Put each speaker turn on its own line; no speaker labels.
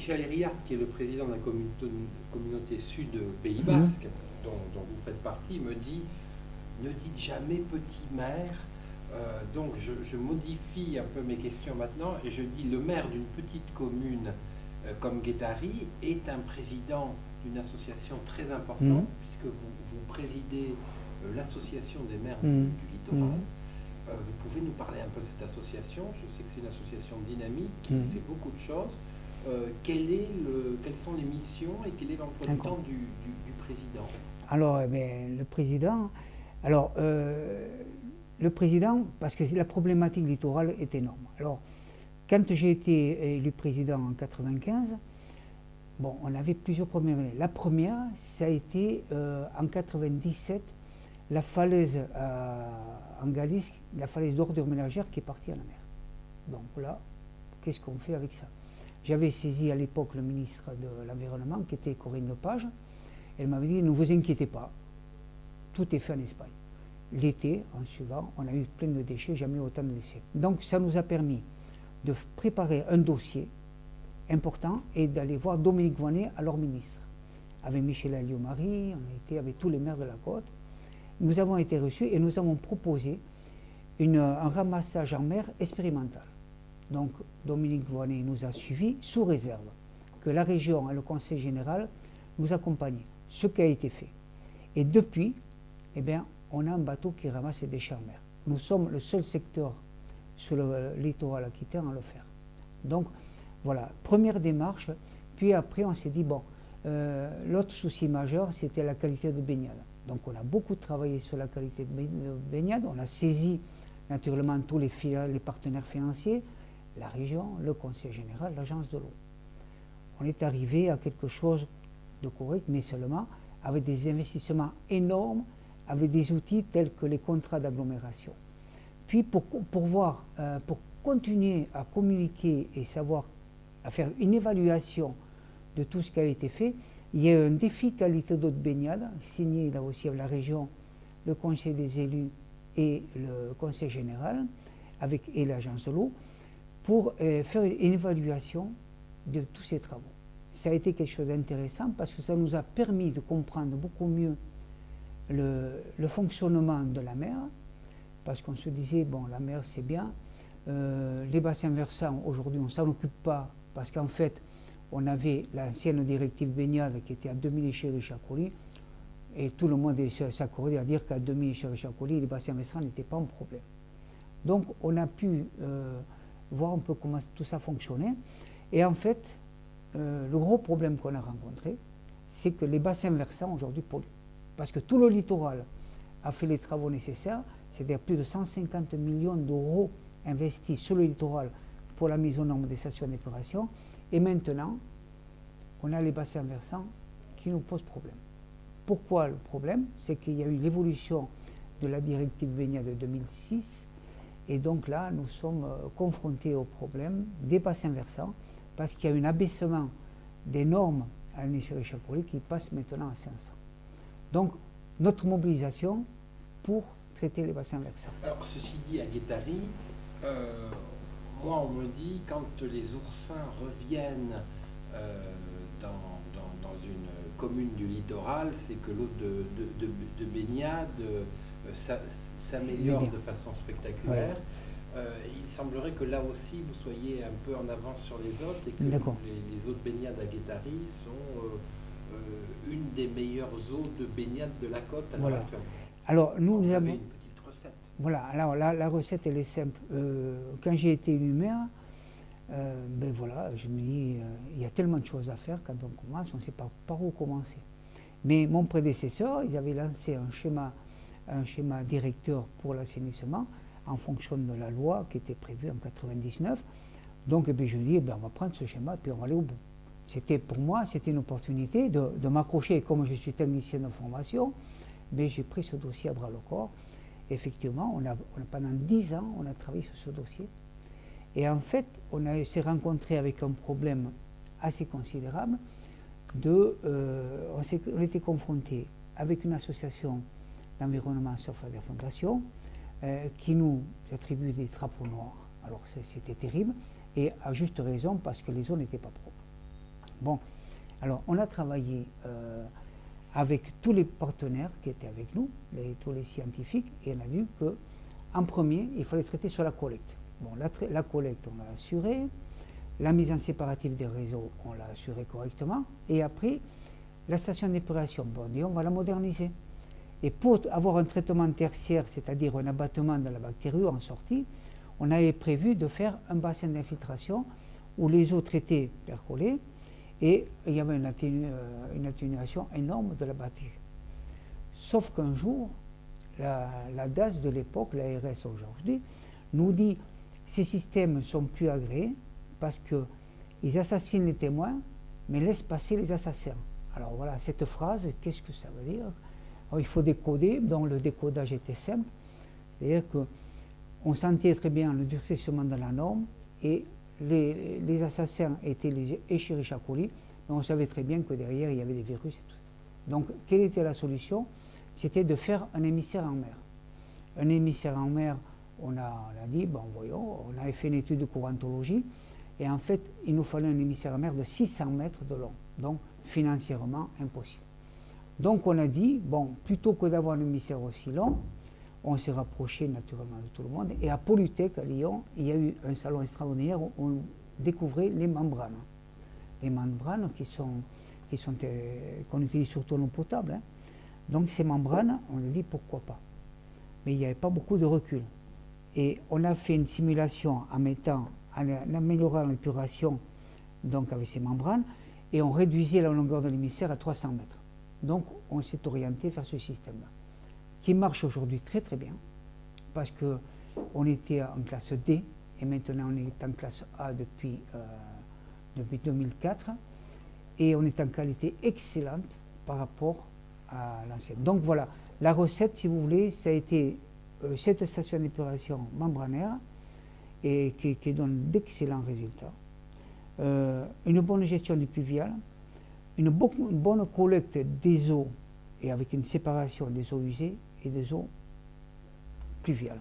Michel Hériard, qui est le président de la communauté sud Pays Basque, dont vous faites partie, me dit ne dites jamais petit maire. Donc je modifie un peu mes questions maintenant et je dis le maire d'une petite commune comme Guétari est un président d'une association très importante puisque vous présidez l'association des maires du littoral. Vous pouvez nous parler un peu de cette association? Je sais que c'est une association dynamique qui fait beaucoup de choses. Quelles sont les missions et quel est l'emploi du temps du président?
Alors, le président, parce que la problématique littorale est énorme. Alors, quand j'ai été élu président en 1995, bon, on avait plusieurs premières années. La première, ça a été en 1997, la falaise en Galice, la falaise d'ordures ménagères qui est partie à la mer. Donc là, qu'est-ce qu'on fait avec ça? J'avais saisi à l'époque le ministre de l'Environnement, qui était Corinne Lepage. Elle m'avait dit, ne vous inquiétez pas, tout est fait en Espagne. L'été, en suivant, on a eu plein de déchets, jamais autant de déchets. Donc ça nous a permis de préparer un dossier important et d'aller voir Dominique Voynet, alors ministre. Avec Michel Alliot-Marie, on a été avec tous les maires de la côte. Nous avons été reçus et nous avons proposé un ramassage en mer expérimental. Donc Dominique Voynet nous a suivis sous réserve que la région et le conseil général nous accompagnaient, ce qui a été fait. Et depuis, eh bien, on a un bateau qui ramasse les déchets en mer. Nous sommes le seul secteur sur le littoral aquitain à le faire. Donc voilà, première démarche, puis après on s'est dit, bon, l'autre souci majeur, c'était la qualité de baignade. Donc on a beaucoup travaillé sur la qualité de baignade, on a saisi naturellement tous les partenaires financiers, la région, le conseil général, l'agence de l'eau. On est arrivé à quelque chose de correct, mais seulement avec des investissements énormes, avec des outils tels que les contrats d'agglomération. Puis pour continuer à communiquer et savoir, à faire une évaluation de tout ce qui a été fait, il y a un défi qualité d'eau de baignade, signé là aussi avec la région, le conseil des élus et le conseil général, et l'agence de l'eau, pour faire une évaluation de tous ces travaux. Ça a été quelque chose d'intéressant parce que ça nous a permis de comprendre beaucoup mieux le fonctionnement de la mer, parce qu'on se disait, bon, la mer c'est bien, les bassins versants, aujourd'hui on ne s'en occupe pas, parce qu'en fait, on avait l'ancienne directive baignade qui était à 2000 Échery-Chacoury, et tout le monde s'accordait à dire qu'à 2000 Échery-Chacoury, les bassins versants n'étaient pas un problème. Donc on a pu voir un peu comment tout ça fonctionnait, et en fait, le gros problème qu'on a rencontré, c'est que les bassins versants aujourd'hui polluent. Parce que tout le littoral a fait les travaux nécessaires, c'est-à-dire plus de 150 millions d'euros investis sur le littoral pour la mise aux normes des stations d'épuration. Et maintenant, on a les bassins versants qui nous posent problème. Pourquoi le problème? C'est qu'il y a eu l'évolution de la directive baignade de 2006, et donc là, nous sommes confrontés au problème des bassins versants, parce qu'il y a un abaissement des normes à l'Échery-Chacoury qui passe maintenant à 500. Donc, notre mobilisation pour traiter les bassins versants.
Alors, ceci dit, à Guétari, moi, on me dit, quand les oursins reviennent dans une commune du littoral, c'est que l'eau de baignade s'améliore de façon spectaculaire. Ouais. Il semblerait que là aussi, vous soyez un peu en avance sur les autres et que les eaux de baignade à Guétari sont une des meilleures eaux de baignade de la côte à l'heure actuelle.
Alors, nous avons
une petite recette.
Voilà, alors la recette, elle est simple. Quand j'ai été élu maire, ben voilà, je me dis, il y a tellement de choses à faire quand on commence, on ne sait pas par où commencer. Mais mon prédécesseur, ils avaient lancé un schéma directeur pour l'assainissement en fonction de la loi qui était prévue en 1999. Donc eh bien, je dis, eh bien, on va prendre ce schéma et puis on va aller au bout. Pour moi, c'était une opportunité de m'accrocher. Comme je suis technicien de formation, ben, j'ai pris ce dossier à bras le corps. Effectivement, pendant 10 ans, on a travaillé sur ce dossier. Et en fait, on s'est rencontré avec un problème assez considérable. On était confronté avec une association d'environnement Surface des Fondations qui nous attribue des drapeaux noirs. Alors c'était terrible, et à juste raison, parce que les eaux n'étaient pas propres. Bon, alors on a travaillé avec tous les partenaires qui étaient avec nous, tous les scientifiques, et on a vu qu'en premier, il fallait traiter sur la collecte. Bon, la collecte, on l'a assurée, la mise en séparatif des réseaux, on l'a assurée correctement, et après, la station d'épuration, bon, on va la moderniser. Et pour avoir un traitement tertiaire, c'est-à-dire un abattement de la bactérie en sortie, on avait prévu de faire un bassin d'infiltration où les eaux traitées percolaient et il y avait une atténuation énorme de la bactérie. Sauf qu'un jour, la DAS de l'époque, l'ARS aujourd'hui, nous dit que ces systèmes ne sont plus agréés parce qu'ils assassinent les témoins, mais laissent passer les assassins. Alors voilà, cette phrase, qu'est-ce que ça veut dire? Alors, il faut décoder, donc le décodage était simple, c'est-à-dire qu'on sentait très bien le durcissement de la norme et les assassins étaient les Escherichia coli, donc on savait très bien que derrière il y avait des virus et tout. Donc quelle était la solution? C'était de faire un émissaire en mer. Un émissaire en mer, on a dit, bon voyons, on avait fait une étude de courantologie, et en fait il nous fallait un émissaire en mer de 600 mètres de long, donc financièrement impossible. Donc on a dit, bon, plutôt que d'avoir un émissaire aussi long, on s'est rapproché naturellement de tout le monde. Et à Polytech, à Lyon, il y a eu un salon extraordinaire où on découvrait les membranes. Les membranes qu'on utilise surtout en eau potable. Hein. Donc ces membranes, on a dit pourquoi pas. Mais il n'y avait pas beaucoup de recul. Et on a fait une simulation en améliorant l'épuration donc avec ces membranes, et on réduisait la longueur de l'émissaire à 300 mètres. Donc on s'est orienté vers ce système-là, qui marche aujourd'hui très très bien, parce qu'on était en classe D, et maintenant on est en classe A depuis 2004, et on est en qualité excellente par rapport à l'ancienne. Donc voilà, la recette, si vous voulez, ça a été cette station d'épuration membranaire, et qui donne d'excellents résultats, une bonne gestion du pluvial, une bonne collecte des eaux, et avec une séparation des eaux usées et des eaux pluviales.